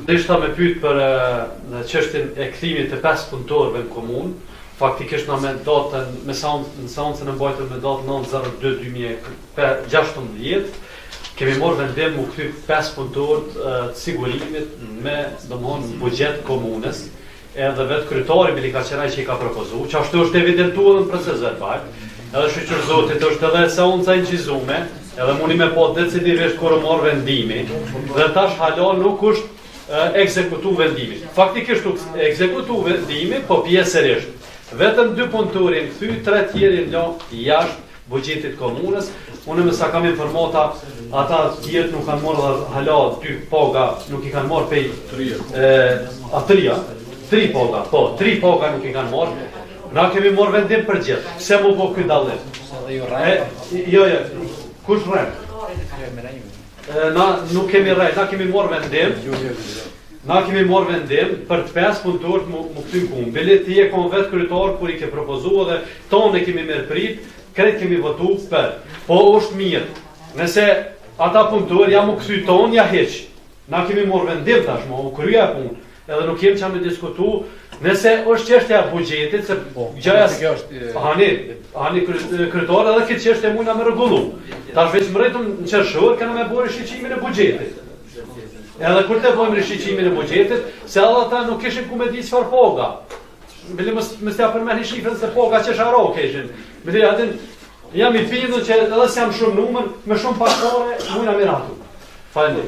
Ishta me pyet për çështjen e kthimit të 5 punëtorëve në komunë. Faktikisht na me datën me seancën e mbajtur me datën 9/02/2016 kemi marrë vendim u kthy 5 punëtorë të sigurimit me domthonë buxhet komunës, edhe vetë kryetari Bilikaqeraj që i ka propozuar, që ashtu është evidentuar në proces verbal, edhe shoqërzotit është edhe seanca incizume, edhe mundi me po decidivisht kur marr vendimi, dhe tash hala nuk është ekzekutu vendimi. Faktikisht ekzekutu vendimi, po pjesërisht. Vetëm 2 punëtorin kthy, 3 tjerë la jashtë buxhetit komunës. Unë me sa kam informata, ata tjerë nuk kanë marrë hala 2 paga, nuk i kanë marrë pej 3 paga, po 3 paga nuk i kanë marrë. Na kemi marrë vendim për gjithë. Pse mu bo ky dallim? Jo, kush rrem? Na nuk kemi rrejt, na kemi marrë vendim. Na kemi marrë vendim për të 5 punëtorët mu kthy punë. Bilet ti e kon vetë kryetar kur i ke propozuar dhe tonë e kemi merr prit, krejt kemi votu për. Po është mirë. Nëse ata punëtorë ja mu kthy tonë ja hiç. Na kemi marrë vendim tashmë, u krya punë. Edhe nuk kem çam të diskutu. Nëse është çështja e buxhetit, se gjëja hani kryetar edhe këtë çështje mund na më rregullu. Tash veç mbretëm në qershor kanë me bërë shiqimin e buxhetit. Edhe kur të bëjmë rishiqimin e buxhetit, se ata nuk kishin ku me di çfarë paga. Bile mos t'ia përmendni shifrën se paga çesharo kishin. Bile atë jam i bindur që edhe se jam shumë numër, me shumë pasore, mund na miratu. Faleminderit.